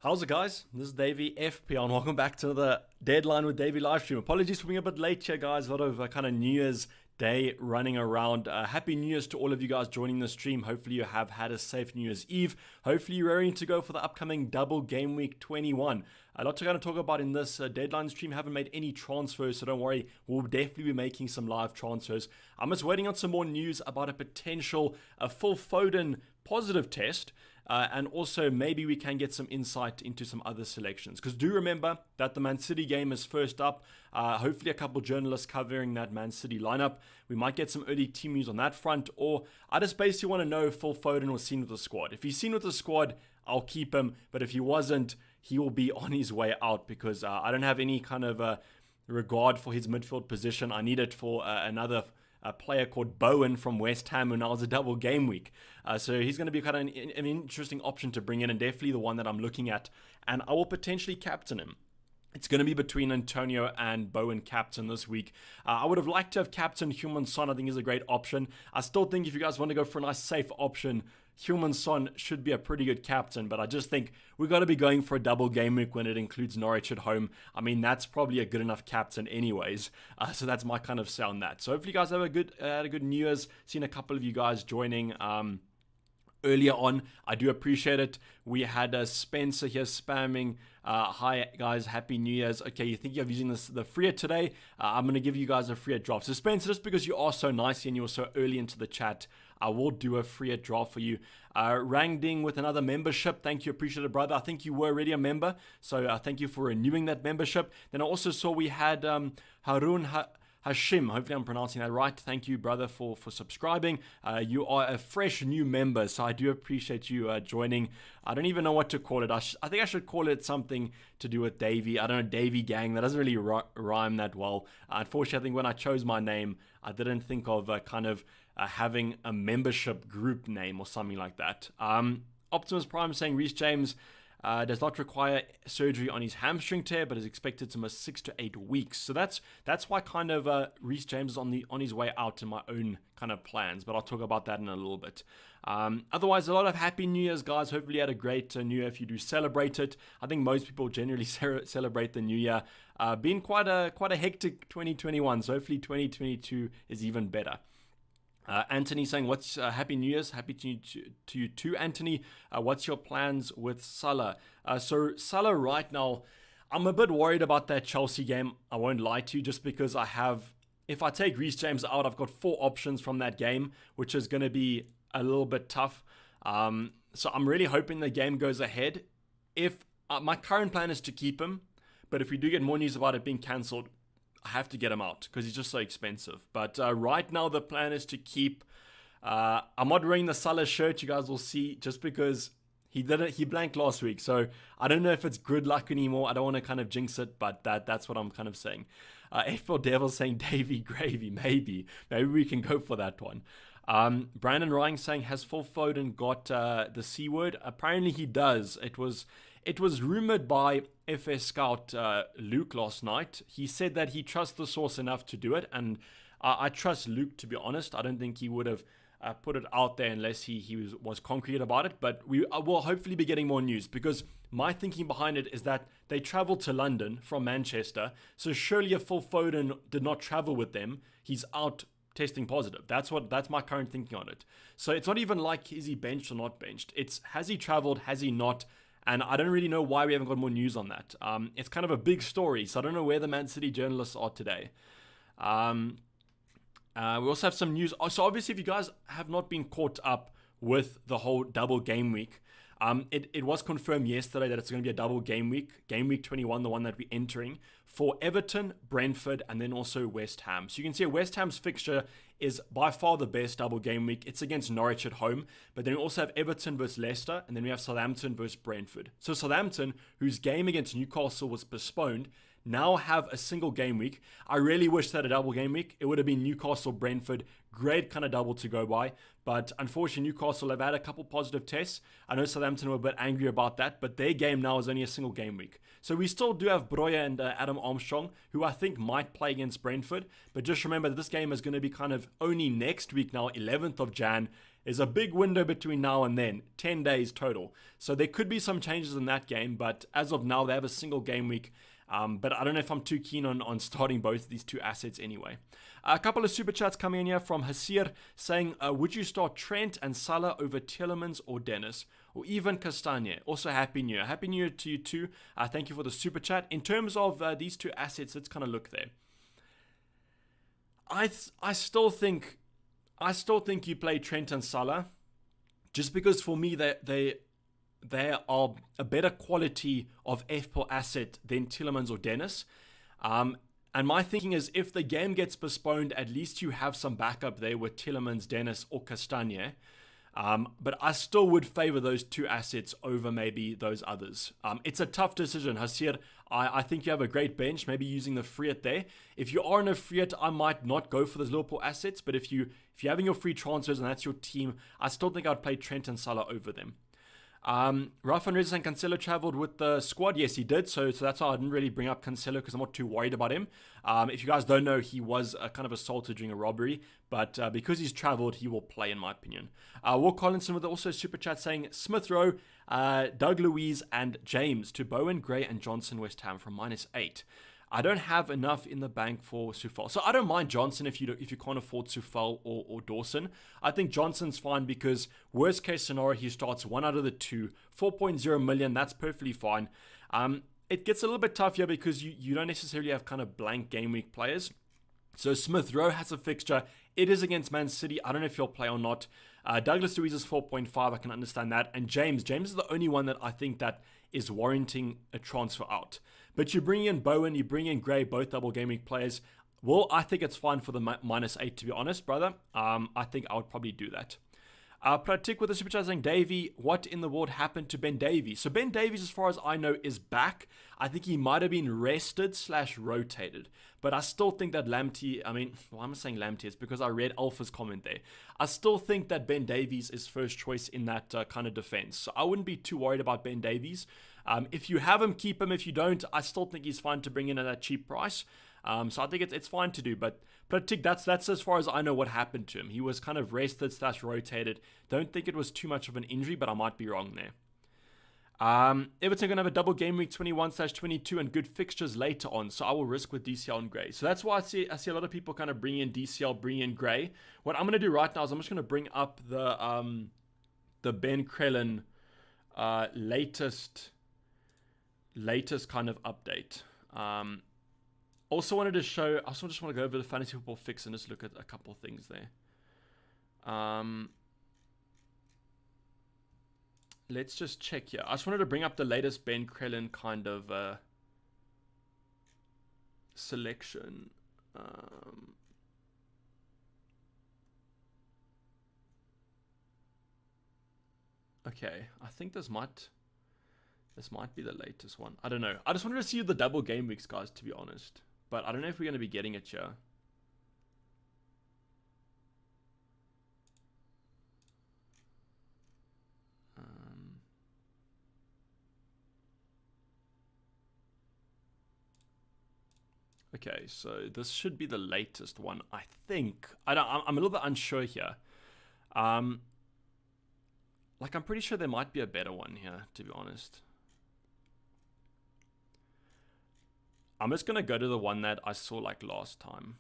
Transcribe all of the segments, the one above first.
How's it, guys? This is Dayvy FP and welcome back to the Deadline with Dayvy Livestream. Apologies for being a bit late here, guys. A lot of kind of New Year's Day running around. Happy New Year's to all of you guys joining the stream. Hopefully you have had a safe New Year's Eve. Hopefully you're ready to go for the upcoming double game week 21. A lot to kind of talk about in this deadline stream. Haven't made any transfers, so don't worry. We'll definitely be making some live transfers. I'm just waiting on some more news about a potential full Foden positive test. And also maybe we can get some insight into some other selections. Because do remember that the Man City game is first up. Hopefully a couple journalists covering that Man City lineup. We might get some early team news on that front. Or I just basically want to know if Phil Foden was seen with the squad. If he's seen with the squad, I'll keep him. But if he wasn't, he will be on his way out. Because I don't have any kind of regard for his midfield position. I need it for another a player called Bowen from West Ham, who now is a double game week. So he's going to be kind of an interesting option to bring in, and definitely the one that I'm looking at. And I will potentially captain him. It's going to be between Antonio and Bowen captain this week. I would have liked to have captain Heung-min Son. I think is a great option. I still think if you guys want to go for a nice safe option, Heung-min Son should be a pretty good captain, but I just think we've got to be going for a double game week when it includes Norwich at home. I mean, that's probably a good enough captain anyways. So that's my kind of say on that. So hopefully you guys have a good New Year's. Seen a couple of you guys joining earlier on. I do appreciate it. We had Spencer here spamming, hi guys, happy New Year's. Okay, you think you're using the free today? I'm going to give you guys a free draft. So Spencer, just because you are so nice and you're so early into the chat, I will do a free draft for you. Rangding with another membership. Thank you, appreciate it, brother. I think you were already a member, so thank you for renewing that membership. Then I also saw we had Harun Hashim, hopefully I'm pronouncing that right. Thank you, brother, for subscribing. You are a fresh new member, so I do appreciate you joining. I don't even know what to call it. I think I should call it something to do with Dayvy. I don't know, Dayvy Gang. That doesn't really rhyme that well. Unfortunately, I think when I chose my name, I didn't think of having a membership group name or something like that. Optimus Prime saying Reece James does not require surgery on his hamstring tear, but is expected to miss 6 to 8 weeks. So that's why kind of Reece James is on his way out in my own kind of plans. But I'll talk about that in a little bit. Otherwise, a lot of happy New Year's, guys. Hopefully you had a great New Year if you do celebrate it. I think most people generally celebrate the New Year. Been quite a hectic 2021, so hopefully 2022 is even better. Anthony saying, "What's Happy New Year's? Happy to you too, Anthony. What's your plans with Salah?" So Salah right now, I'm a bit worried about that Chelsea game. I won't lie to you, just because if I take Reece James out, I've got 4 options from that game, which is going to be a little bit tough. So I'm really hoping the game goes ahead. If my current plan is to keep him, but if we do get more news about it being cancelled, I have to get him out because he's just so expensive. But right now the plan is to keep. I'm not wearing the Salah shirt. You guys will see, just because he blanked last week. So I don't know if it's good luck anymore. I don't want to kind of jinx it, but that's what I'm kind of saying. F4 Devil saying Dayvy Gravy. Maybe we can go for that one. Brandon Ryan saying, has Phil Foden got the C word? Apparently he does. It was rumored by FS scout Luke last night. He said that he trusts the source enough to do it, and I trust Luke, to be honest. I don't think he would have put it out there unless he was concrete about it, but we will hopefully be getting more news, because my thinking behind it is that they traveled to London from Manchester, so surely if Phil Foden did not travel with them, he's out testing positive. That's my current thinking on it. So it's not even like, is he benched or not benched? It's, has he traveled, has he not? And I don't really know why we haven't got more news on that. It's kind of a big story, so I don't know where the Man City journalists are today. We also have some news. So obviously, if you guys have not been caught up with the whole double game week, it was confirmed yesterday that it's going to be a double game week 21, the one that we're entering, for Everton, Brentford, and then also West Ham. So you can see West Ham's fixture is by far the best double game week. It's against Norwich at home, but then we also have Everton versus Leicester, and then we have Southampton versus Brentford. So Southampton, whose game against Newcastle was postponed, now have a single game week. I really wish they had a double game week. It would have been Newcastle, Brentford. Great kind of double to go by. But unfortunately, Newcastle have had a couple positive tests. I know Southampton were a bit angry about that, but their game now is only a single game week. So we still do have Broya and Adam Armstrong, who I think might play against Brentford. But just remember that this game is going to be kind of only next week now, 11th of Jan. There's a big window between now and then, 10 days total. So there could be some changes in that game, but as of now, they have a single game week. But I don't know if I'm too keen on starting both of these two assets anyway. A couple of super chats coming in here from Hasir saying, would you start Trent and Salah over Tielemans or Dennis? Or even Castagne? Also, Happy New Year. Happy New Year to you too. Thank you for the super chat. In terms of these two assets, let's kind of look there. I still think you play Trent and Salah, just because for me they are a better quality of FPL asset than Tielemans or Dennis. And my thinking is, if the game gets postponed, at least you have some backup there with Tielemans, Dennis, or Castagne. But I still would favor those two assets over maybe those others. It's a tough decision. Hasir, I think you have a great bench, maybe using the Friet there. If you are in a Friet, I might not go for those Liverpool assets, but if you're having your free transfers and that's your team, I still think I'd play Trent and Salah over them. Rafa Reyes and Cancelo traveled with the squad. Yes, he did. So that's why I didn't really bring up Cancelo, because I'm not too worried about him. If you guys don't know, he was kind of assaulted during a robbery, but because he's traveled, he will play, in my opinion. Will Collinson with also super chat saying Smith Rowe, Doug Luiz, and James to Bowen, Gray, and Johnson West Ham from -8. I don't have enough in the bank for Sufal. So I don't mind Johnson if you can't afford Sufal or Dawson. I think Johnson's fine because worst case scenario, he starts one out of the two. 4.0 million, that's perfectly fine. It gets a little bit tough here because you don't necessarily have kind of blank game week players. So Smith Rowe has a fixture. It is against Man City. I don't know if he'll play or not. Douglas Luiz is 4.5. I can understand that. And James is the only one that I think that is warranting a transfer out. But you bring in Bowen, you bring in Gray, both double game week players. Well, I think it's fine for the -8, to be honest, brother. I think I would probably do that. Pratik with the super chat saying, Dayvy, what in the world happened to Ben Dayvy? So Ben Davies, as far as I know, is back. I think he might have been rested/rotated. But I still think that Lamptey, why am I saying Lamptey? It's because I read Alpha's comment there. I still think that Ben Davies is first choice in that kind of defense. So I wouldn't be too worried about Ben Davies. If you have him, keep him. If you don't, I still think he's fine to bring in at that cheap price. So I think it's fine to do. But Pratik, that's as far as I know what happened to him. He was kind of rested/rotated. Don't think it was too much of an injury, but I might be wrong there. Everton going to have a double game week 21/22 and good fixtures later on, so I will risk with DCL and Gray. So that's why I see a lot of people kind of bring in DCL, bring in Gray. What I'm going to do right now is I'm just going to bring up the Ben Crellin latest kind of update. Also wanted to show, I also just want to go over the fantasy football fix and just look at a couple of things there. Let's just check here. I just wanted to bring up the latest Ben Crellin kind of selection. Okay, I think this might be the latest one. I don't know. I just wanted to see the double game weeks, guys, to be honest. But I don't know if we're going to be getting it here. Okay, so this should be the latest one, I think. I'm a little bit unsure here. I'm pretty sure there might be a better one here, to be honest. I'm just going to go to the one that I saw last time.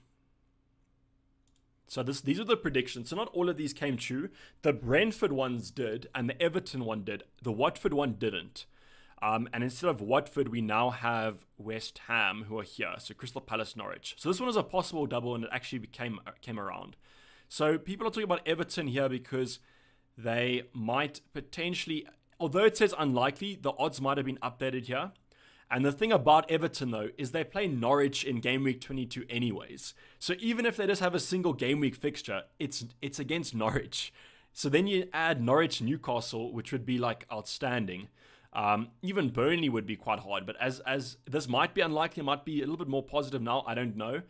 So these are the predictions. So not all of these came true. The Brentford ones did, and the Everton one did. The Watford one didn't. And instead of Watford, we now have West Ham, who are here. So Crystal Palace, Norwich. So this one is a possible double, and it actually came around. So people are talking about Everton here because they might potentially, although it says unlikely, the odds might have been updated here. And the thing about Everton, though, is they play Norwich in game week 22 anyways. So even if they just have a single game week fixture, it's against Norwich. So then you add Norwich Newcastle, which would be outstanding. Even Burnley would be quite hard. But as this might be unlikely, might be a little bit more positive now. I don't know.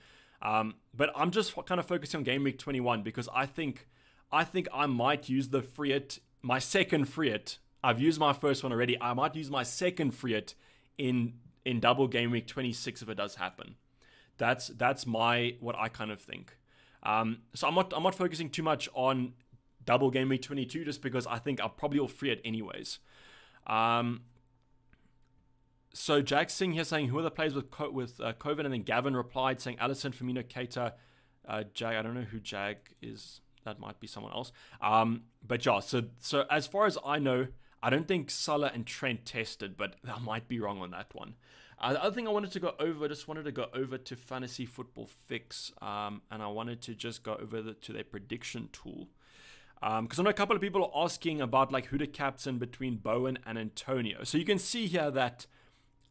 But I'm just kind of focusing on game week 21 because I think I might use the Friet, my second Friet. I've used my first one already. I might use my second Friet in double game week 26 if it does happen. That's what I kind of think. So I'm not focusing too much on double game week 22 just because I think I'll probably all free it anyways. So Jack Singh here saying, who are the players with COVID? And then Gavin replied saying Allison, Firmino, Keita, Jag. I don't know who Jag is. That might be someone else. But yeah, so as far as I know, I don't think Salah and Trent tested, but I might be wrong on that one. The other thing I wanted to go over, to Fantasy Football Fix, and I wanted to just go over to their prediction tool. Because I know a couple of people are asking about like who to captain between Bowen and Antonio. So you can see here that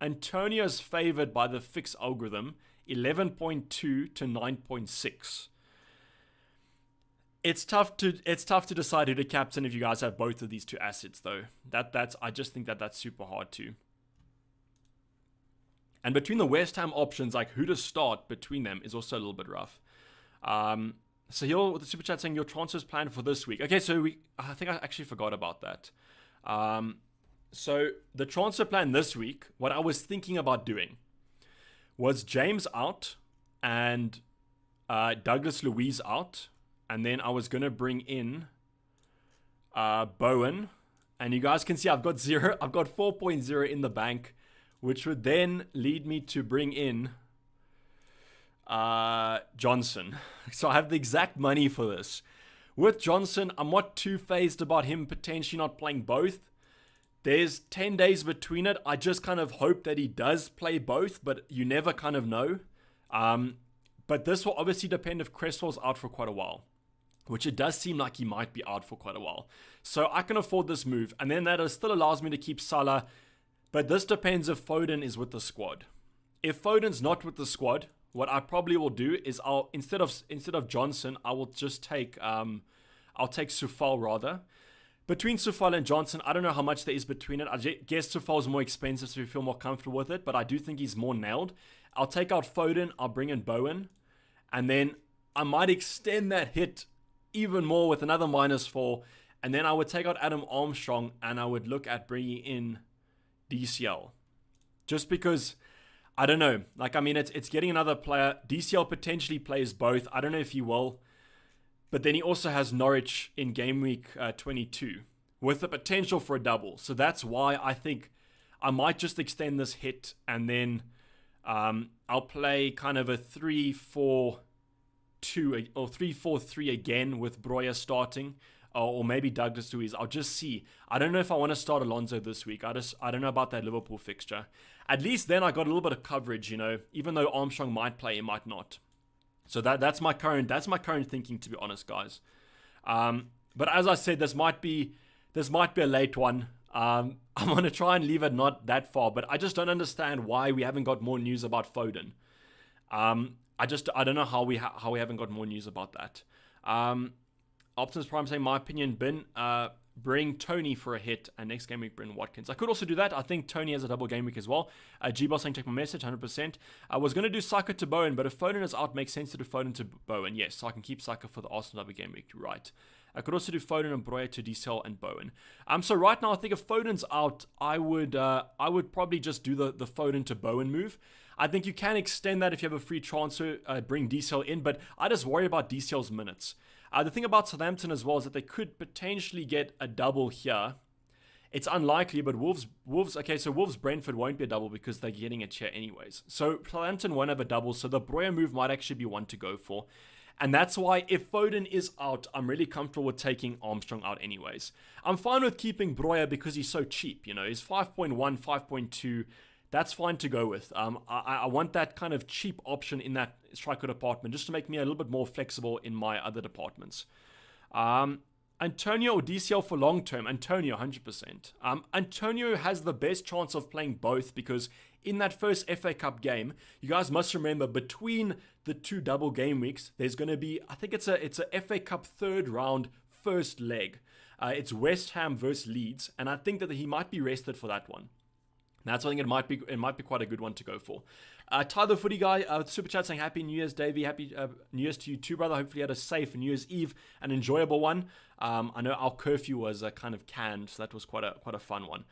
Antonio's favored by the Fix algorithm, 11.2 to 9.6. It's tough to decide who to captain if you guys have both of these two assets though. I just think that's super hard to. And between the West Ham options, like who to start between them is also a little bit rough. So here with the super chat saying your transfers planned for this week. Okay, so I think I actually forgot about that. So the transfer plan this week, what I was thinking about doing was James out and Douglas Luiz out. And then I was going to bring in Bowen. And you guys can see I've got 4.0 in the bank, which would then lead me to bring in Johnson. So I have the exact money for this. With Johnson, I'm not too phased about him potentially not playing both. There's 10 days between it. I just kind of hope that he does play both, but you never kind of know. But this will obviously depend if Cresswell's out for quite a while, which it does seem like he might be out for quite a while. So I can afford this move. And then that still allows me to keep Salah. But this depends if Foden is with the squad. If Foden's not with the squad, what I probably will do is I'll instead of Johnson, I will just take I'll take Sufal rather. Between Sufal and Johnson, I don't know how much there is between it. I guess Sufal's more expensive, so you feel more comfortable with it, but I do think he's more nailed. I'll take out Foden, I'll bring in Bowen, and then I might extend that hit even more with another -4, and then I would take out Adam Armstrong, and I would look at bringing in DCL. Just because, I don't know, like, I mean, it's getting another player. DCL potentially plays both. I don't know if he will. But then he also has Norwich in game week 22 with the potential for a double. So that's why I think I might just extend this hit and then I'll play kind of a 3-4-2 or 3-4-3 again with Breuer starting or maybe Douglas Luiz. I'll just see. I don't know if I want to start Alonso this week. I don't know about that Liverpool fixture. At least then I got a little bit of coverage, you know, even though Armstrong might play, he might not. So that's my current thinking, to be honest, guys. But as I said, this might be a late one. I'm gonna try and leave it not that far, but I just don't understand why we haven't got more news about Foden. I don't know how we haven't got more news about that. Optimus Prime saying, my opinion, bring Tony for a hit, and next game week bring Watkins. I could also do that. I think Tony has a double game week as well. G-Boss saying, take my message, 100%. I was going to do Saka to Bowen, but if Foden is out, makes sense to do Foden to Bowen. Yes, so I can keep Saka for the Arsenal double game week. Right. I could also do Foden and Breuer to DCL and Bowen. So right now, I think if Foden's out, I would probably just do the Foden to Bowen move. I think you can extend that if you have a free transfer, bring DCL in, but I just worry about DCL's minutes. The thing about Southampton as well is that they could potentially get a double here. It's unlikely, but Wolves, Brentford won't be a double because they're getting a chair anyways. So Southampton won't have a double, so the Breuer move might actually be one to go for. And that's why if Foden is out, I'm really comfortable with taking Armstrong out anyways. I'm fine with keeping Breuer because he's so cheap, you know, he's 5.1, 5.2. That's fine to go with. I want that kind of cheap option in that striker department just to make me a little bit more flexible in my other departments. Antonio or DCL for long term? Antonio, 100%. Antonio has the best chance of playing both because in that first FA Cup game, you guys must remember between the two double game weeks, there's going to be, I think it's a FA Cup third round first leg. It's West Ham versus Leeds, and I think that he might be rested for that one. That's why I think it might be quite a good one to go for. Ty the Footy Guy, Super Chat saying Happy New Year's, Dayvy. Happy New Year's to you too, brother. Hopefully you had a safe New Year's Eve, an enjoyable one. I know our curfew was kind of canned, so that was quite a fun one.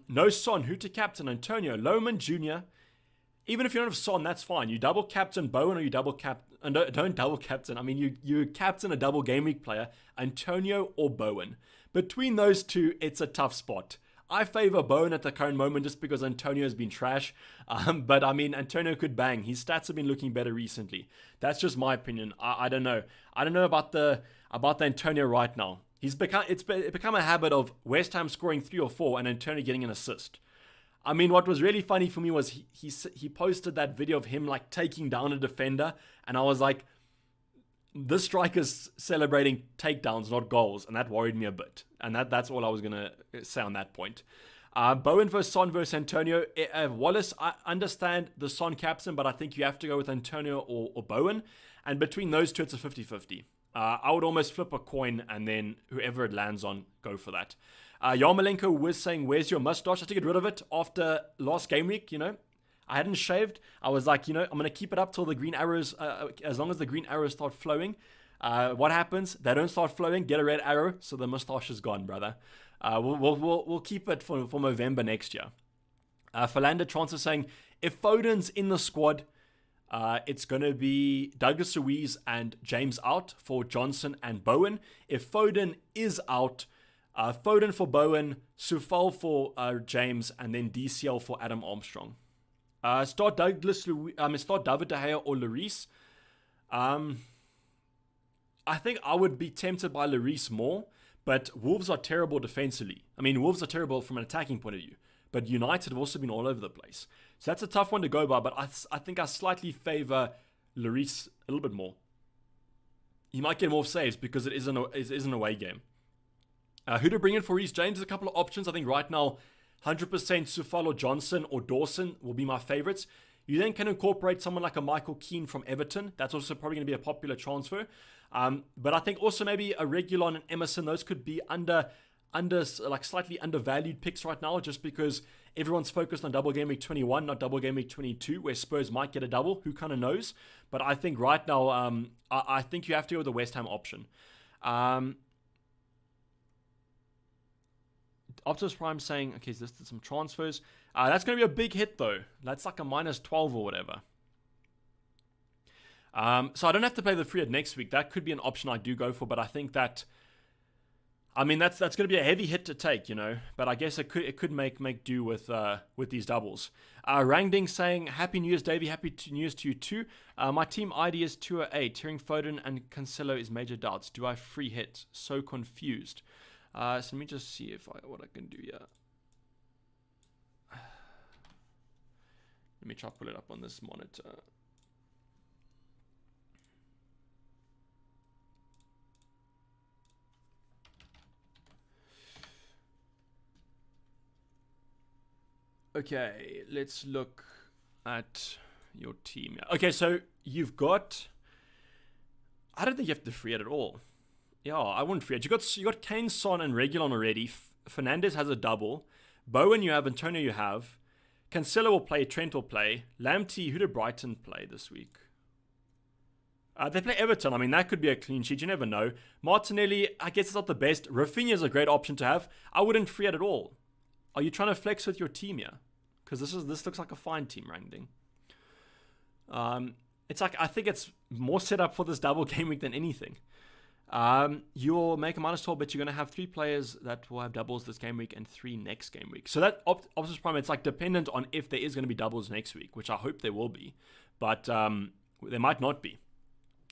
No Son, who to captain? Antonio, Lohman Jr. Even if you don't have Son, that's fine. You double captain Bowen or you double and don't double captain. I mean, you captain a double game week player, Antonio or Bowen. Between those two, it's a tough spot. I favor Bowen at the current moment just because Antonio has been trash. But I mean, Antonio could bang. His stats have been looking better recently. That's just my opinion. I don't know. I don't know about the Antonio right now. It's become a habit of West Ham scoring 3 or 4 and Antonio getting an assist. I mean, what was really funny for me was he posted that video of him like taking down a defender, and I was like, this striker's celebrating takedowns, not goals, and that worried me a bit. And that's all I was gonna say on that point. Bowen versus Son versus Antonio. Wallace, I understand the Son captain, but I think you have to go with Antonio or Bowen. And between those two, it's a 50-50. I would almost flip a coin, and then whoever it lands on, go for that. Yarmolenko was saying, where's your mustache? I had to get rid of it after last game week, I hadn't shaved. I was like, I'm going to keep it up till the green arrows, as long as the green arrows start flowing. What happens? They don't start flowing, get a red arrow, so the mustache is gone, brother. We'll keep it for November next year. Philander Transfer saying, if Foden's in the squad, it's going to be Douglas Luiz and James out for Johnson and Bowen. If Foden is out, Foden for Bowen, Sufal for James, and then DCL for Adam Armstrong. Start David De Gea or Lloris. I think I would be tempted by Lloris more, but Wolves are terrible defensively. I mean, Wolves are terrible from an attacking point of view, but United have also been all over the place. So that's a tough one to go by, but I think I slightly favor Lloris a little bit more. He might get more saves because it is an away game. Who to bring in for Reece James? A couple of options. I think right now, 100% Sufal or Johnson or Dawson will be my favorites. You then can incorporate someone like a Michael Keane from Everton. That's also probably going to be a popular transfer. But I think also maybe a Reguilon and Emerson. Those could be slightly undervalued picks right now, just because everyone's focused on double game week 21, not double game week 22, where Spurs might get a double. Who kind of knows? But I think right now, I think you have to go with the West Ham option. Optimus Prime saying, okay, so this is some transfers. That's going to be a big hit, though. That's like a minus 12 or whatever. So I don't have to play the free hit next week. That could be an option I do go for, but I think that, that's going to be a heavy hit to take, But I guess it could make do with these doubles. Rangding saying, Happy New Year's, Dayvy. Happy New Year's to you too. My team ID is 208. Hearing Foden and Cancelo is major doubts. Do I free hit? So confused. So let me just see what I can do here. Let me try to pull it up on this monitor. Okay, let's look at your team. Okay, so you've got... I don't think you have to free it at all. Yeah, I wouldn't free it. You got Kane, Son, and Reguilon already. Fernandes has a double. Bowen you have, Antonio you have. Cancelo will play, Trent will play. Lamptey, who did Brighton play this week? They play Everton. I mean, that could be a clean sheet. You never know. Martinelli, I guess it's not the best. Rafinha is a great option to have. I wouldn't free it at all. Are you trying to flex with your team here? Because this looks like a fine team, Rangding. It's like, I think it's more set up for this double game week than anything. You'll make a minus 12, but you're going to have 3 players that will have doubles this game week and 3 next game week. So that Optimus Prime, it's like dependent on if there is going to be doubles next week, which I hope there will be, but there might not be.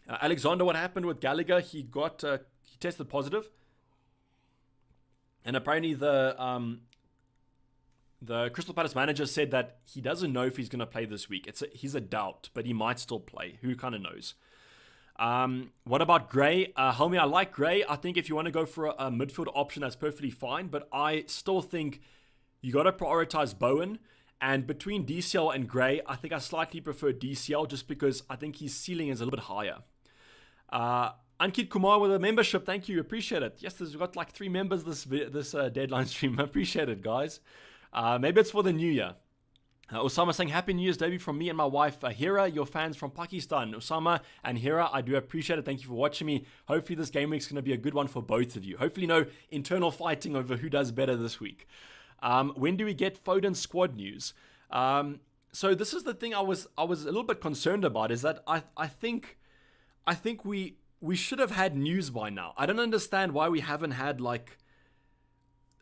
Alexander, what happened with Gallagher? He tested positive, and apparently the Crystal Palace manager said that he doesn't know if he's going to play this week. He's a doubt, but he might still play. Who kind of knows? What about Gray? Helmy, I like Gray. I think if you want to go for a midfield option, that's perfectly fine. But I still think you got to prioritize Bowen. And between DCL and Gray, I think I slightly prefer DCL just because I think his ceiling is a little bit higher. Ankit Kumar with a membership. Thank you. Appreciate it. Yes, we've got like 3 members this deadline stream. I appreciate it, guys. Maybe it's for the new year. Osama saying, Happy New Year's, Dayvy, from me and my wife, Hira, your fans from Pakistan. Osama and Hira, I do appreciate it. Thank you for watching me. Hopefully this game week's going to be a good one for both of you. Hopefully no internal fighting over who does better this week. When do we get Foden squad news? So this is the thing I was a little bit concerned about, is that I think I think we should have had news by now. I don't understand why we haven't had like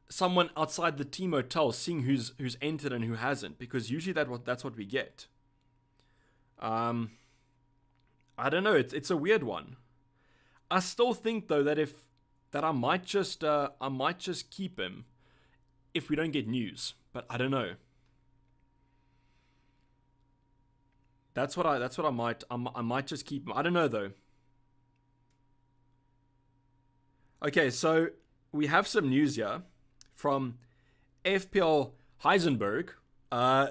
someone outside the team hotel seeing who's entered and who hasn't, because usually that's what we get. I don't know. It's a weird one. I still think though that I might just keep him if we don't get news, but I don't know. That's what I might just keep him. I don't know though. Okay, so we have some news here from FPL Heisenberg.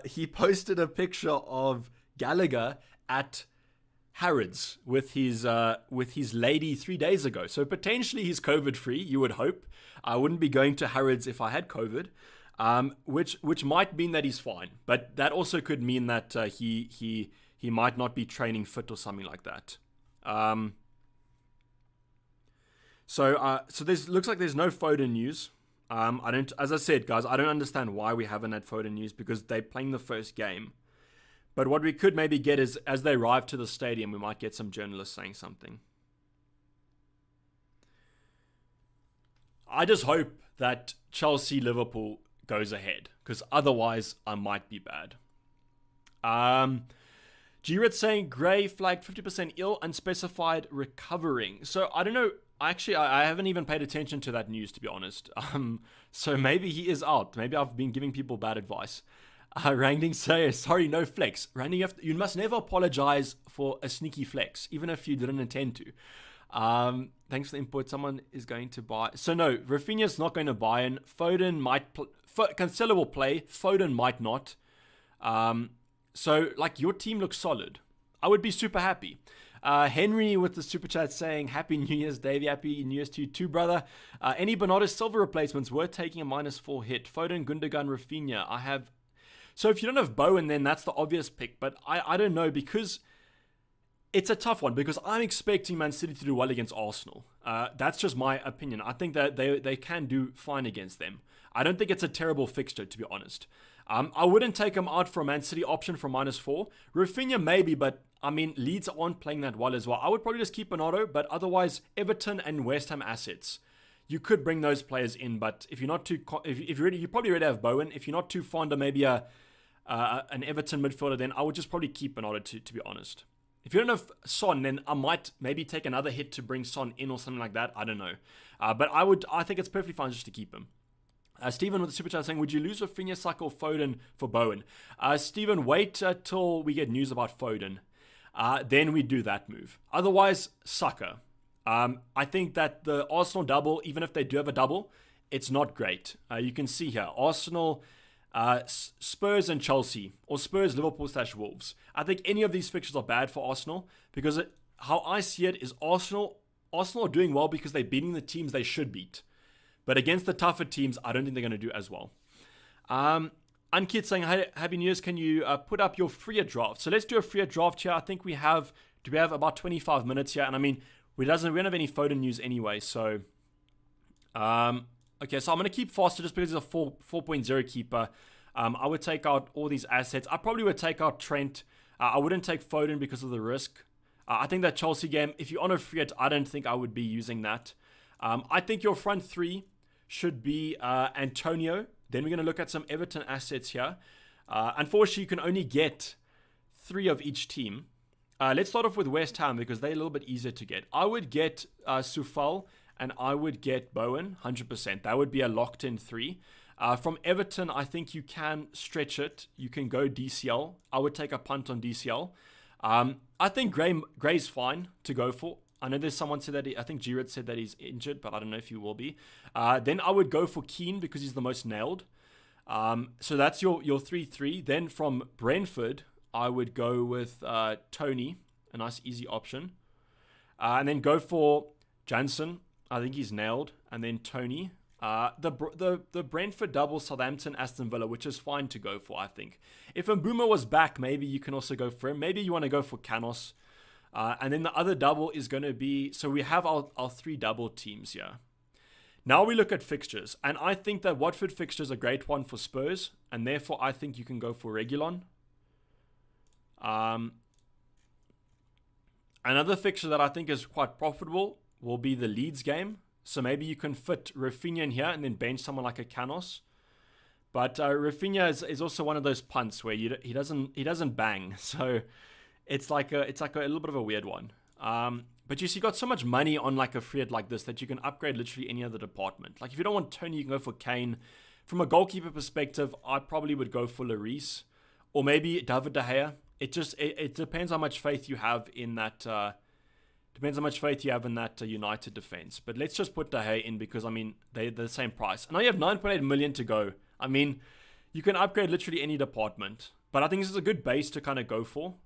He posted a picture of Gallagher at Harrods with his lady 3 days ago. So potentially he's COVID free. You would hope. I wouldn't be going to Harrods if I had COVID, which might mean that he's fine. But that also could mean that he might not be training fit or something like that. So there's looks like there's no Foden news. As I said, guys, I don't understand why we haven't had Foden news, because they're playing the first game. But what we could maybe get is, as they arrive to the stadium, we might get some journalists saying something. I just hope that Chelsea-Liverpool goes ahead, because otherwise I might be bad. Giroud saying Gray flagged 50% ill, unspecified recovering. So I don't know. Actually, I haven't even paid attention to that news, to be honest. So maybe he is out. Maybe I've been giving people bad advice. Rangding says, sorry, no flex. Rangding, you must never apologize for a sneaky flex, even if you didn't intend to. Thanks for the input. Someone is going to buy. So no, Rafinha's not going to buy in. Foden might. Cancelo will play. Foden might not. So like your team looks solid. I would be super happy. Henry with the super chat saying, Happy New Year's, Dayvy. Happy New Year's to you too, brother. Any Bernardo Silva replacements were taking a -4 hit. Foden, Gundogan, Rafinha. So if you don't have Bowen, then that's the obvious pick. But I don't know, because it's a tough one, because I'm expecting Man City to do well against Arsenal. That's just my opinion. I think that they can do fine against them. I don't think it's a terrible fixture, to be honest. I wouldn't take him out for a Man City option for -4. Rafinha maybe, but I mean, Leeds aren't playing that well as well. I would probably just keep Bernardo, but otherwise, Everton and West Ham assets. You could bring those players in, but if you're not too, if you're ready, you probably already have Bowen. If you're not too fond of maybe an Everton midfielder, then I would just probably keep Bernardo, to be honest. If you don't have Son, then I might maybe take another hit to bring Son in or something like that. I don't know. But I think it's perfectly fine just to keep him. Stephen with the super chat saying, would you lose Rafinha, Saka, or Foden for Bowen? Stephen, wait till we get news about Foden. Then we do that move. Otherwise, Saka. I think that the Arsenal double, even if they do have a double, it's not great. You can see here, Arsenal, Spurs and Chelsea, or Spurs, Liverpool/Wolves. I think any of these fixtures are bad for Arsenal, because how I see it is Arsenal are doing well because they're beating the teams they should beat. But against the tougher teams, I don't think they're going to do as well. Ankit saying, Happy New Year's, can you put up your freer draft? So let's do a freer draft here. I think we have about 25 minutes here. And I mean, we don't have any Foden news anyway. So, okay, so I'm going to keep Foster just because he's a 4.0 keeper. I would take out all these assets. I probably would take out Trent. I wouldn't take Foden because of the risk. I think that Chelsea game, if you're on a free hit, I don't think I would be using that. I think your front three should be Antonio. Then we're going to look at some Everton assets here. Unfortunately, you can only get 3 of each team. Let's start off with West Ham because they're a little bit easier to get. I would get Soufal and I would get Bowen, 100%. That would be a locked-in 3. From Everton, I think you can stretch it. You can go DCL. I would take a punt on DCL. I think Gray's fine to go for. I know there's someone said that I think Giroud said that he's injured, but I don't know if he will be. Then I would go for Keane because he's the most nailed. So that's your 3-3. Then from Brentford, I would go with Tony, a nice easy option. And then go for Jansen. I think he's nailed. And then Tony. The Brentford double, Southampton, Aston Villa, which is fine to go for, I think. If Mbuma was back, maybe you can also go for him. Maybe you want to go for Canos. And then the other double is going to be... So we have our 3 double teams here. Now we look at fixtures. And I think that Watford fixture is a great one for Spurs. And therefore, I think you can go for Reguilon. Another fixture that I think is quite profitable will be the Leeds game. So maybe you can fit Rafinha in here and then bench someone like a Canos. But Rafinha is also one of those punts where he doesn't bang. So it's like a little bit of a weird one. But you see, you got so much money on like a free hit like this that you can upgrade literally any other department. Like if you don't want Tony, you can go for Kane. From a goalkeeper perspective, I probably would go for Lloris or maybe David De Gea. It depends how much faith you have in that. Depends how much faith you have in that United defense. But let's just put De Gea in because I mean they're the same price. And now you have 9.8 million to go. I mean, you can upgrade literally any department. But I think this is a good base to kind of go for.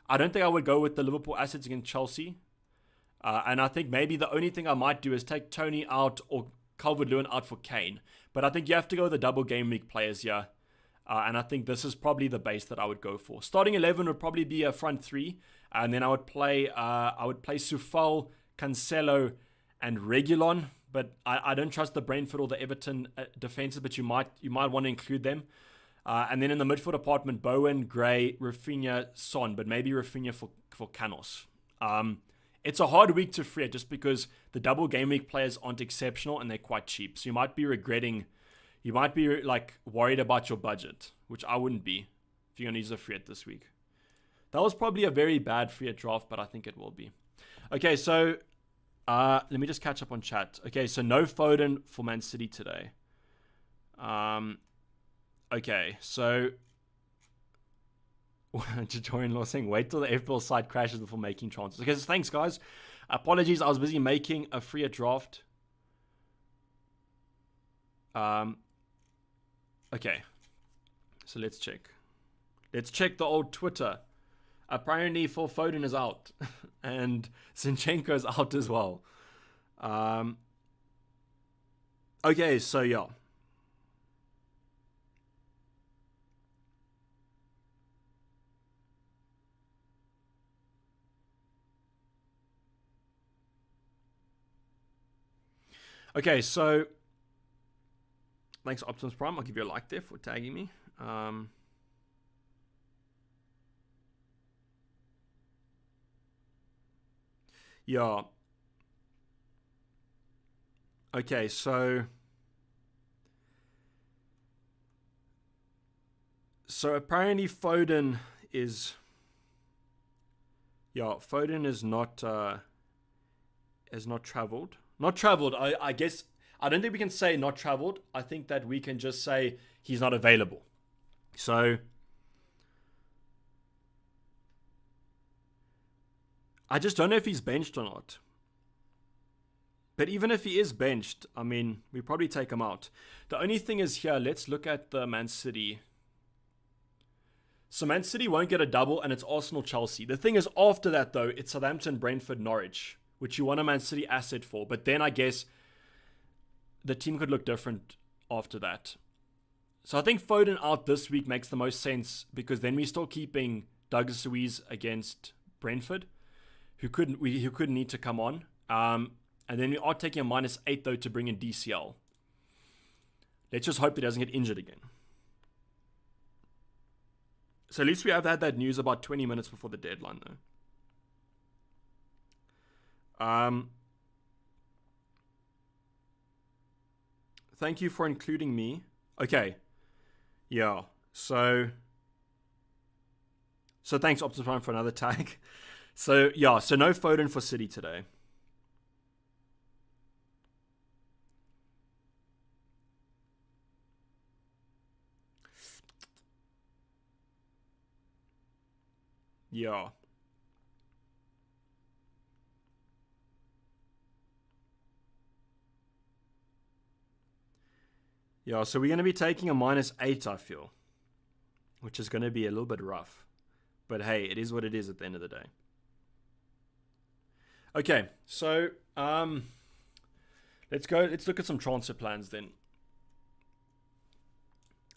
I don't think I would go with the Liverpool assets against Chelsea. And I think maybe the only thing I might do is take Tony out or Calvert-Lewin out for Kane. But I think you have to go with the double game week players here. And I think this is probably the base that I would go for. Starting 11 would probably be a front three. And then I would play Soufal, Cancelo, and Reguilon. But I don't trust the Brentford or the Everton defenses, but you might want to include them. And then in the midfield department, Bowen, Gray, Rafinha, Son, but maybe Rafinha for Canos. It's a hard week to free it just because the double game week players aren't exceptional and they're quite cheap. So you might be like worried about your budget, which I wouldn't be if you're going to use a free hit this week. That was probably a very bad free hit draft, but I think it will be. Okay, so let me just catch up on chat. Okay, so no Foden for Man City today. Okay, so Tutorial Law saying wait till the FPL site crashes before making transfers. Okay, so thanks guys. Apologies, I was busy making a free hit draft. Okay, so let's check. Let's check the old Twitter. Apparently, Phil Foden is out, and Zinchenko is out as well. Okay, so yeah. Okay, so thanks Optimus Prime. I'll give you a like there for tagging me. Yeah. Okay, so apparently Foden is not has not traveled. Not traveled. I guess I don't think we can say not traveled. I think that we can just say he's not available. So I just don't know if he's benched or not. But even if he is benched, I mean, we probably take him out. The only thing is here, let's look at the Man City. So Man City won't get a double and it's Arsenal-Chelsea. The thing is, after that though, it's Southampton, Brentford, Norwich, which you want a Man City asset for. But then I guess the team could look different after that. So I think Foden out this week makes the most sense because then we're still keeping Douglas Luiz against Brentford, who couldn't need to come on. And then we are taking a -8 though to bring in DCL. Let's just hope he doesn't get injured again. So at least we have had that news about 20 minutes before the deadline though. Thank you for including me. Okay. Yeah. So thanks Optimus Prime for another tag. So yeah, so no Foden for City today. Yeah. Yeah, so we're going to be taking a -8, I feel. Which is going to be a little bit rough. But hey, it is what it is at the end of the day. Okay, so let's look at some transfer plans then.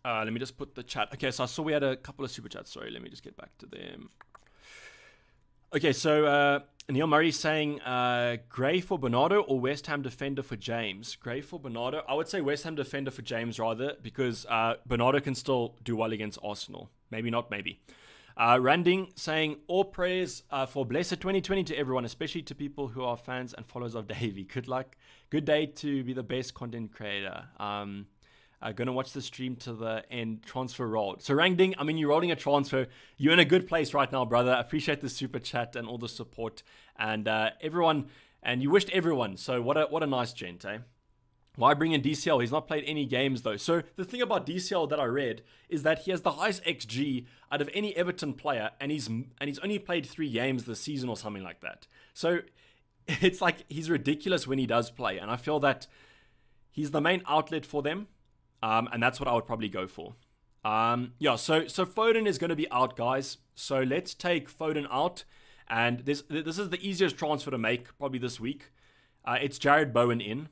Let me just put the chat. Okay, so I saw we had a couple of super chats. Sorry, let me just get back to them. Okay, so Neil Murray saying Gray for Bernardo or West Ham defender for James? Gray for Bernardo. I would say West Ham defender for James rather because Bernardo can still do well against Arsenal. Maybe not, maybe. Randing saying, all prayers for blessed 2020 to everyone, especially to people who are fans and followers of Dayvy. Good luck. Good day to be the best content creator. Gonna watch the stream to the end. Transfer rolled. So Randing, I mean, you're rolling a transfer. You're in a good place right now, brother. I appreciate the super chat and all the support. And everyone, and you wished everyone. So what a nice gent, eh? Why bring in DCL? He's not played any games though. So the thing about DCL that I read is that he has the highest XG out of any Everton player, and he's only played 3 games this season or something like that. So it's like he's ridiculous when he does play, and I feel that he's the main outlet for them, and that's what I would probably go for. Yeah. So Foden is going to be out, guys. So let's take Foden out, and this is the easiest transfer to make probably this week. It's Jared Bowen in.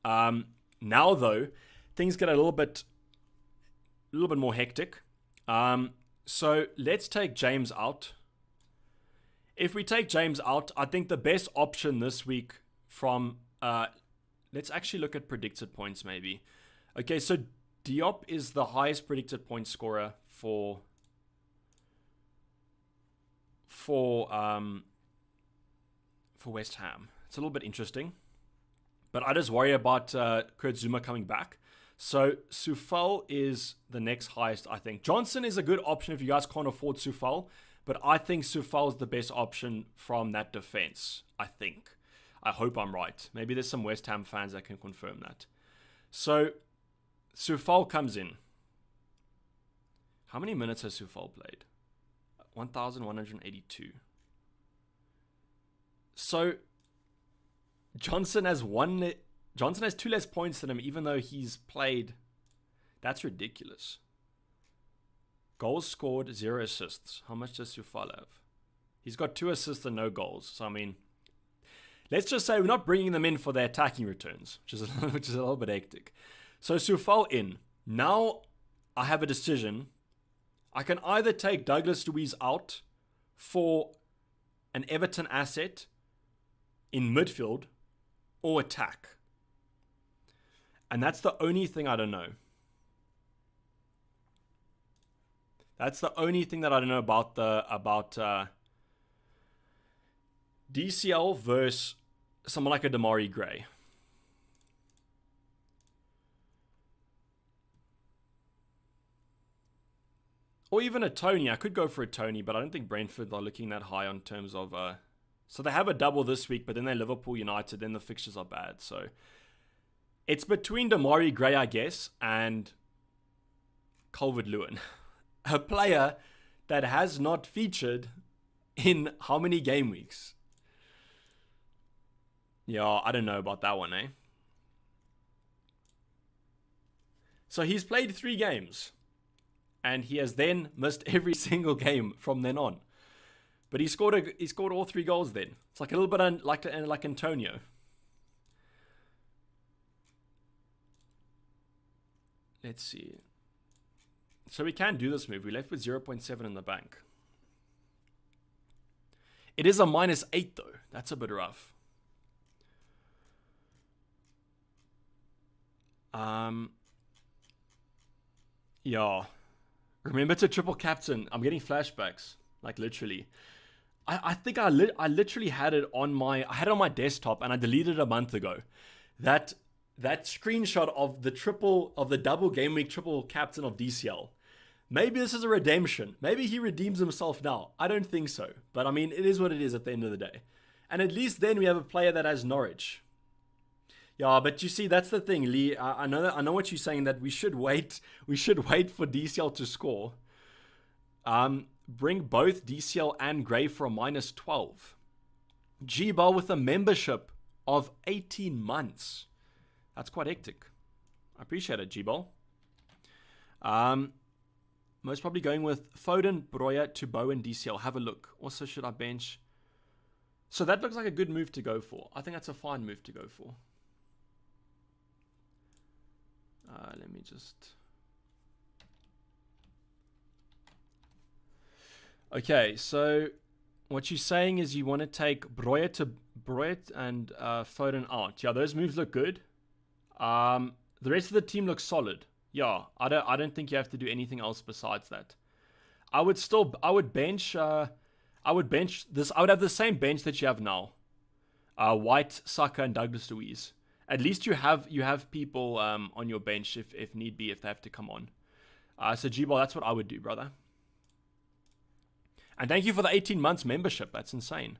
Now though, things get a little bit more hectic. So let's take James out. If we take James out, I think the best option this week from, let's actually look at predicted points maybe. Okay, so Diop is the highest predicted point scorer for West Ham. It's a little bit interesting. But I just worry about Kurt Zuma coming back. So Sufal is the next highest, I think. Johnson is a good option if you guys can't afford Sufal. But I think Sufal is the best option from that defense, I think. I hope I'm right. Maybe there's some West Ham fans that can confirm that. So Sufal comes in. How many minutes has Sufal played? 1,182. So Johnson has 2 less points than him, even though he's played. That's ridiculous. Goals scored, 0 assists. How much does Sufal have? He's got 2 assists and no goals. So I mean, let's just say we're not bringing them in for their attacking returns, which is a little bit hectic. So Sufal in. Now I have a decision. I can either take Douglas Luiz out for an Everton asset in midfield, or attack. And that's the only thing I don't know. That's the only thing that I don't know about DCL versus someone like a Damari Gray. Or even a Tony. I could go for a Tony, but I don't think Brentford are looking that high on terms of so they have a double this week, but then they're Liverpool United, then the fixtures are bad. So it's between Damari Gray, I guess, and Calvert-Lewin. A player that has not featured in how many game weeks? Yeah, I don't know about that one, eh? So he's played 3 games, and he has then missed every single game from then on. But he scored all 3 goals then. It's like a little bit like Antonio. Let's see. So we can do this move. We left with 0.7 in the bank. It is a -8 though. That's a bit rough. Yeah. Remember to triple captain. I'm getting flashbacks. Like literally. I think I literally had it on my desktop and I deleted it a month ago. That screenshot of the double game week triple captain of DCL. Maybe this is a redemption. Maybe he redeems himself now. I don't think so. But I mean, it is what it is at the end of the day. And at least then we have a player that has Norwich. Yeah, but you see, that's the thing, Lee. I know what you're saying, that we should wait. We should wait for DCL to score. Bring both DCL and Gray for a -12. G-Ball with a membership of 18 months. That's quite hectic. I appreciate it, G-Ball. Most probably going with Foden, Broya to Bowen, DCL. Have a look. Also, should I bench? So that looks like a good move to go for. I think that's a fine move to go for. Let me just... Okay, so what you're saying is you want to take Broya and Foden out. Yeah, those moves look good. The rest of the team looks solid. Yeah, I don't think you have to do anything else besides that. I would bench this. I would have the same bench that you have now. White, Saka, and Douglas Luiz. At least you have people on your bench if need be, if they have to come on. So G-Ball, that's what I would do, brother. And thank you for the 18 months membership. That's insane.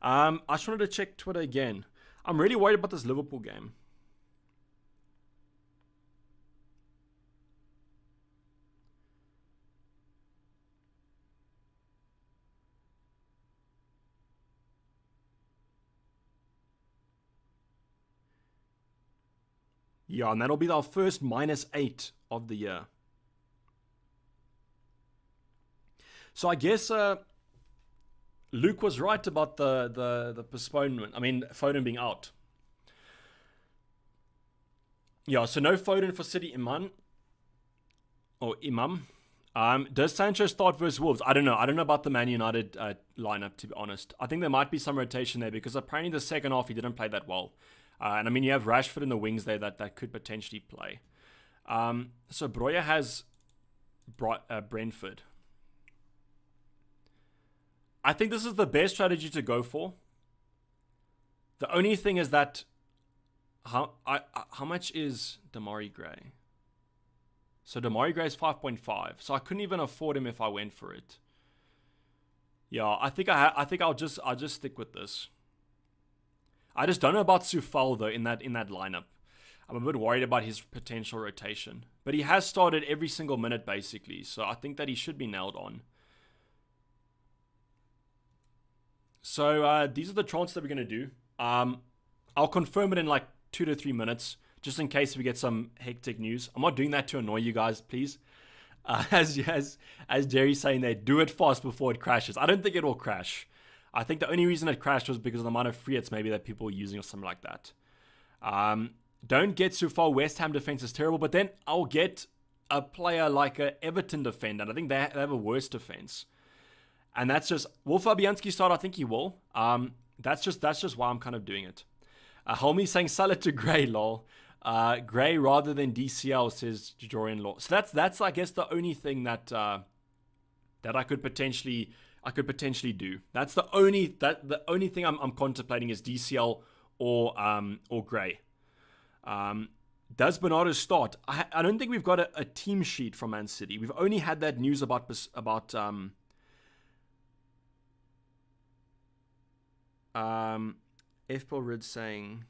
I just wanted to check Twitter again. I'm really worried about this Liverpool game. Yeah, and that'll be our first -8 of the year. So I guess Luke was right about the postponement. I mean, Foden being out. Yeah, so no Foden for City Imam. Does Sancho start versus Wolves? I don't know. I don't know about the Man United lineup, to be honest. I think there might be some rotation there because apparently the second half he didn't play that well. And I mean, you have Rashford in the wings there that could potentially play. So Broya has Brentford. I think this is the best strategy to go for. The only thing is that how much is Damari Gray? So Damari Gray is 5.5. So I couldn't even afford him if I went for it. Yeah, I think I'll just stick with this. I just don't know about Soufal though in that lineup. I'm a bit worried about his potential rotation, but he has started every single minute basically, so I think that he should be nailed on. So these are the transfers that we're gonna do. I'll confirm it in like 2 to 3 minutes, just in case we get some hectic news. I'm not doing that to annoy you guys, please. As Jerry's saying there, do it fast before it crashes. I don't think it will crash. I think the only reason it crashed was because of the amount of free hits maybe that people were using or something like that. Don't get so far. West Ham defense is terrible, but then I'll get a player like a Everton defender, and I think they have a worse defense. And that's just, will Fabianski start? I think he will. That's just why I'm kind of doing it. Homie saying Salah to Gray, lol. Gray rather than DCL, says Jorian Law. So that's I guess the only thing that that I could potentially do. That's the only thing I'm contemplating is DCL or Gray. Does Bernardo start? I don't think we've got a team sheet from Man City. We've only had that news about FPL Rid saying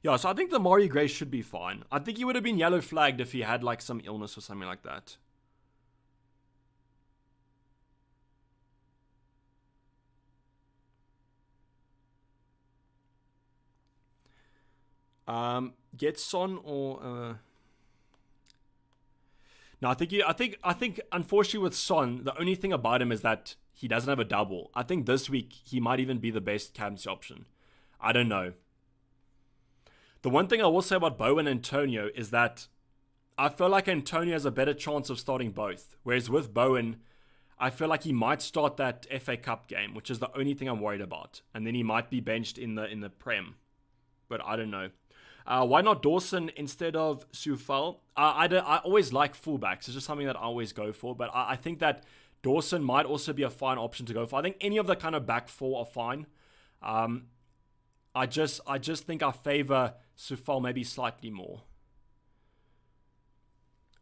yeah, so I think the Mari Gray should be fine. I think he would have been yellow flagged if he had like some illness or something like that. Get Son or no, I think unfortunately with Son, the only thing about him is that he doesn't have a double. I think this week he might even be the best captaincy option. I don't know. The one thing I will say about Bowen and Antonio is that I feel like Antonio has a better chance of starting both. Whereas with Bowen, I feel like he might start that FA Cup game, which is the only thing I'm worried about. And then he might be benched in the Prem. But I don't know. Why not Dawson instead of Soufal? I always like fullbacks. It's just something that I always go for. But I think that Dawson might also be a fine option to go for. I think any of the kind of back four are fine. I just think I favor Soufal maybe slightly more.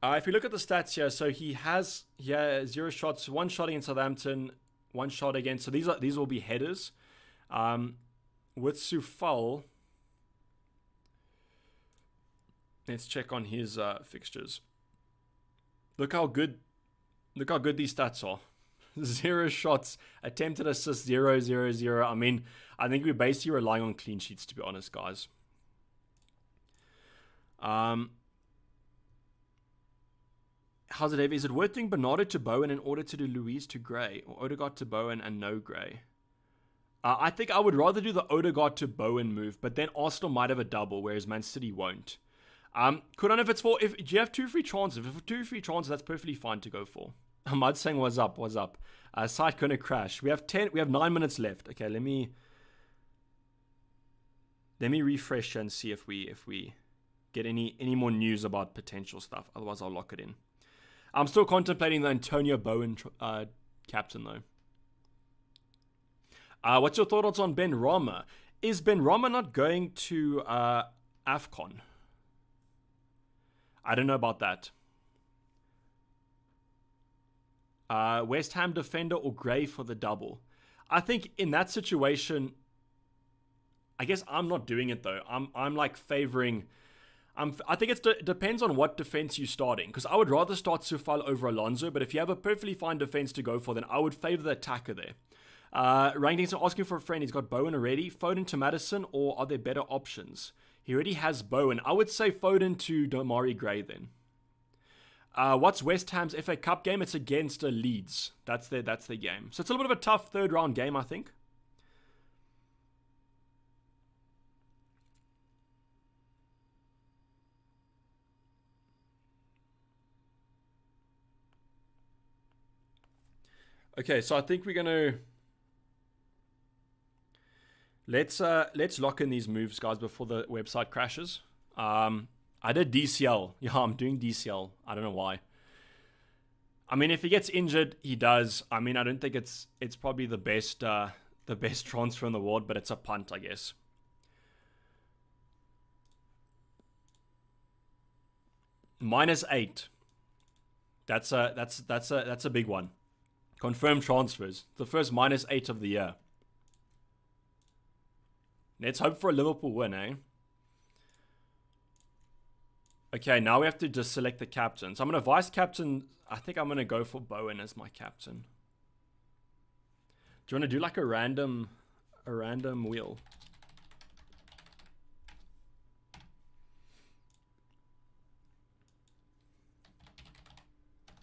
If you look at the stats here, so he has 0 shots, 1 shot against Southampton, 1 shot against. So these will be headers. With Soufal, let's check on his fixtures. Look how good these stats are. 0 shots, attempted assists 0, 0, 0. I mean, I think we're basically relying on clean sheets, to be honest, guys. How's it, Dave? Is it worth doing Bernardo to Bowen in order to do Luiz to Gray, or Odegaard to Bowen and no Gray? I think I would rather do the Odegaard to Bowen move, but then Arsenal might have a double, whereas Man City won't. Could I know if do you have 2 free transfers? If 2 free transfers, that's perfectly fine to go for. Ahmad saying, what's up? Site gonna crash. We have 9 minutes left. Okay, let me refresh and see if we get any more news about potential stuff. Otherwise, I'll lock it in. I'm still contemplating the Antonio Bowen captain, though. What's your thoughts on Ben Rama? Is Ben Rama not going to AFCON? I don't know about that. West Ham defender or Gray for the double? I think in that situation, I guess I'm not doing it though. I'm like favoring. I think it depends on what defense you're starting. Because I would rather start Sufal over Alonso. But if you have a perfectly fine defense to go for, then I would favor the attacker there. Rankings are asking for a friend. He's got Bowen already. Foden to Madison, or are there better options? He already has Bowen. I would say Foden to Damari Gray then. What's West Ham's FA Cup game? It's against Leeds. That's their game. So it's a little bit of a tough third round game, I think. Okay, so I think we're gonna let's lock in these moves, guys, before the website crashes. I did DCL. Yeah, I'm doing DCL. I don't know why. I mean, if he gets injured, he does. I mean, I don't think it's probably the best transfer in the world, but it's a punt, I guess. -8. That's a big one. Confirmed transfers. The first -8 of the year. Let's hope for a Liverpool win, eh? Okay, now we have to just select the captain. So I'm going to vice captain. I think I'm going to go for Bowen as my captain. Do you want to do like a random wheel?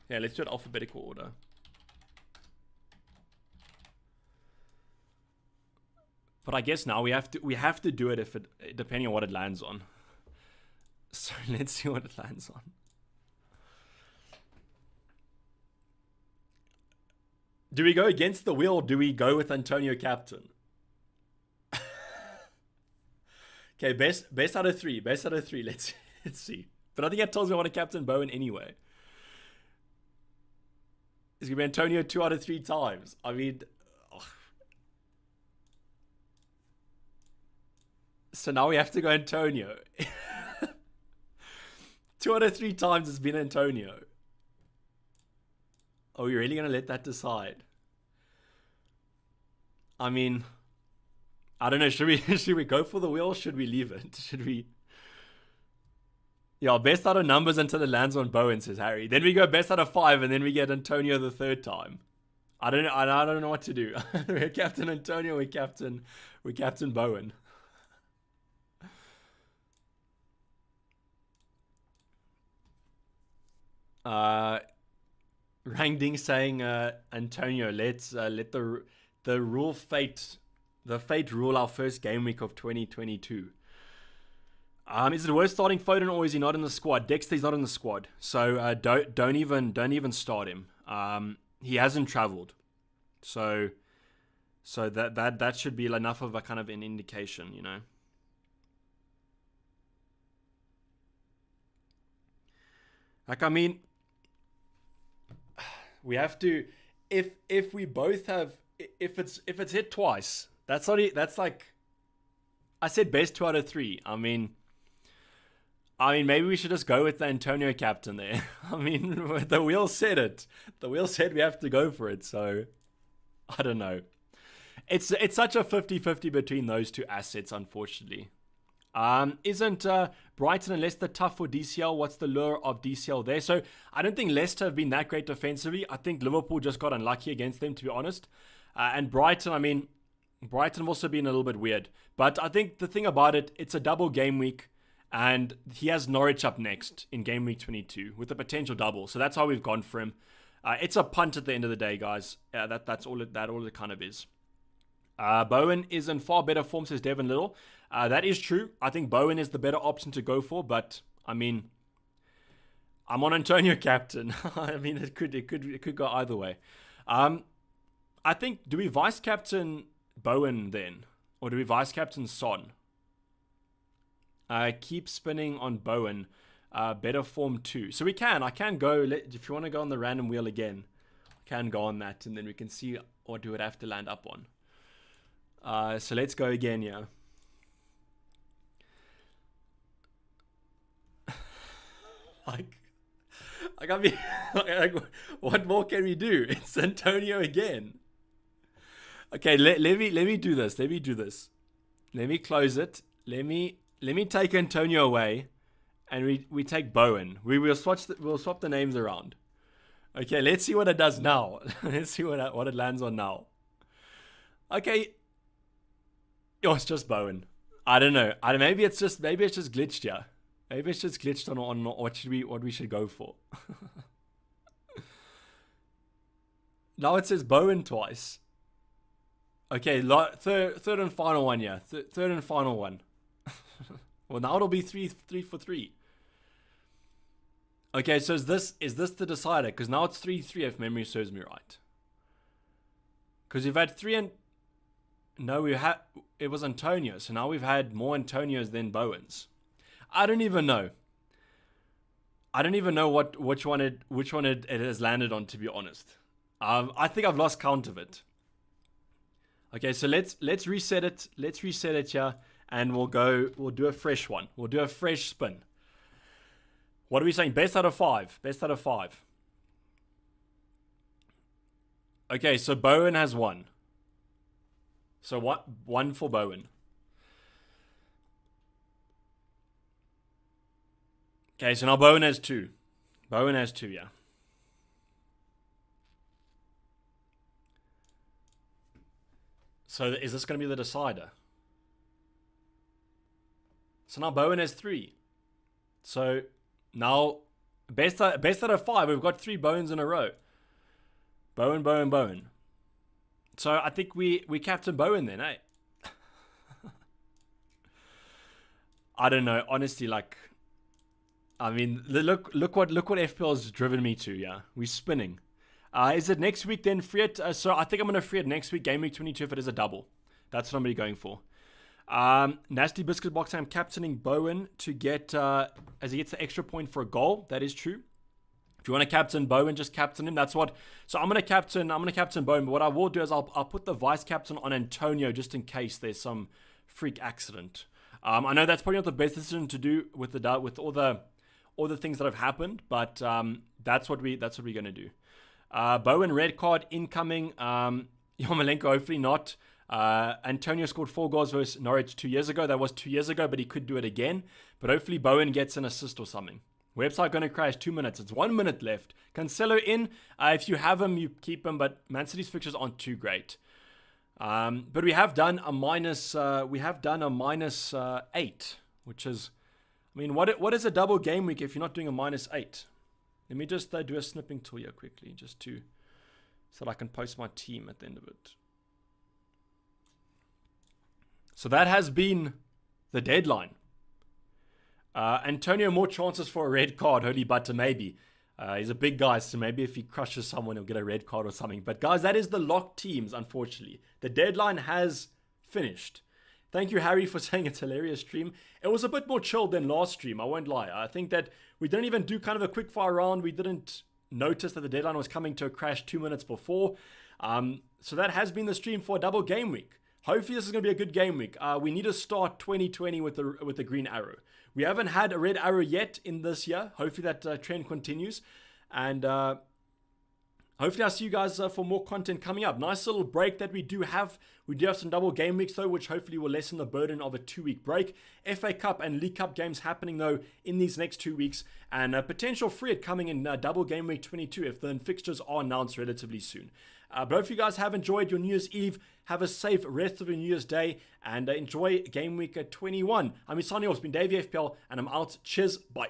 Yeah, let's do it alphabetical order. But I guess now we have to do it depending on what it lands on. So let's see what it lands on. Do we go against the wheel or do we go with Antonio captain? Okay, best out of three. Best out of three. Let's see. But I think that tells me I want to captain Bowen anyway. It's gonna be Antonio 2 out of 3 times. I mean, so now we have to go Antonio. 2 out of 3 times it's been Antonio. Are we really going to let that decide? I mean, I don't know. Should we go for the wheel or should we leave it? Should we? Yeah, best out of numbers until it lands on Bowen, says Harry. Then we go best out of 5 and then we get Antonio the 3rd time. I don't know what to do. We're Captain Antonio, we're Captain Bowen. Rangding saying Antonio, let's let the fate rule our first game week of 2022. Is it worth starting Foden or is he not in the squad? Dexter's not in the squad, so don't even start him. He hasn't travelled, so that should be enough of a kind of an indication, you know. Like, I mean, we have to, if we both have, if it's hit twice, that's like, I said best 2 out of 3. I mean maybe we should just go with the Antonio captain there. I mean, the wheel said it. The wheel said we have to go for it. So I don't know. It's such a 50-50 between those two assets, unfortunately. Isn't Brighton and Leicester tough for DCL? What's the lure of DCL there? So I don't think Leicester have been that great defensively. I think Liverpool just got unlucky against them, to be honest. And Brighton, I mean, Brighton have also been a little bit weird. But I think the thing about it, it's a double game week. And he has Norwich up next in game week 22 with a potential double. So that's how we've gone for him. It's a punt at the end of the day, guys. That's all it kind of is. Bowen is in far better form, says Devin Little. That is true. I think Bowen is the better option to go for, but I mean, I'm on Antonio captain. I mean, it could go either way. I think, do we vice captain Bowen then, or do we vice captain Son? Keep spinning on Bowen. Better form 2. So I can go, if you want to go on the random wheel again, I can go on that, and then we can see what we would have to land up on. So let's go again, yeah. I mean, what more can we do? It's Antonio again. Okay, let me do this. Let me close it. Let me take Antonio away, and we take Bowen. We'll swap the names around. Okay, let's see what it does now. Let's see what it lands on now. Okay. Oh, it's just Bowen. I don't know. Maybe it's just glitched here. Maybe it's just glitched on what we should go for. Now it says Bowen twice. Okay, third and final one, yeah. Third and final one. Well, now it'll be three for 3. Okay, so is this the decider? Because now it's 3-3 if memory serves me right. Because we've had 3 and... No, it was Antonio. So now we've had more Antonios than Bowens. I don't even know. Which one it has landed on, to be honest. I think I've lost count of it. Okay, so let's reset it. Let's reset it here, and we'll do a fresh one. We'll do a fresh spin. What are we saying? Best out of 5. Best out of 5. Okay, so Bowen has 1. So what? 1 for Bowen. Okay, so now Bowen has 2. Bowen has 2, yeah. So is this going to be the decider? So now Bowen has 3. So now best out of 5, we've got 3 Bowens in a row. Bowen. So I think we captain Bowen then, eh? I don't know, honestly. Like, I mean, look what FPL's driven me to. Yeah, we're spinning. Is it next week then? Free it. So I think I'm gonna free it next week, game week 22, if it is a double. That's what I'm really going for. Nasty Biscuit Box. I'm captaining Bowen to get as he gets the extra point for a goal. That is true. If you want to captain Bowen, just captain him. That's what. So I'm gonna captain Bowen. But what I will do is I'll put the vice captain on Antonio just in case there's some freak accident. I know that's probably not the best decision to do with all the things that have happened, but that's what we're gonna do. Bowen red card incoming. Yarmolenko hopefully not. Antonio scored 4 goals versus Norwich 2 years ago. That was 2 years ago, but he could do it again. But hopefully Bowen gets an assist or something. Website going to crash 2 minutes. It's 1 minute left. Cancelo in. If you have him, you keep him. But Man City's fixtures aren't too great. But we have done a minus. We have done a minus 8, which is. I mean, what is a double game week if you're not doing a minus 8? Let me just do a snipping tool here quickly, so that I can post my team at the end of it. So that has been the deadline. Antonio, more chances for a red card, holy butter, maybe. He's a big guy, so maybe if he crushes someone, he'll get a red card or something. But guys, that is the locked teams, unfortunately. The deadline has finished. Thank you, Harry, for saying it's a hilarious stream. It was a bit more chilled than last stream, I won't lie. I think that we didn't even do kind of a quick fire round. We didn't notice that the deadline was coming to a crash 2 minutes before. So that has been the stream for a double game week. Hopefully this is going to be a good game week. We need to start 2020 with the green arrow. We haven't had a red arrow yet in this year. Hopefully that trend continues. And hopefully I'll see you guys for more content coming up. Nice little break that we do have. We do have some double game weeks though, which hopefully will lessen the burden of a 2-week break. FA Cup and League Cup games happening though in these next 2 weeks. And potential free hit coming in double game week 22 if the fixtures are announced relatively soon. But hope you guys have enjoyed your New Year's Eve. Have a safe rest of your New Year's Day and enjoy game week 21. I'm Isani, it's been Dayvy FPL and I'm out. Cheers, bye.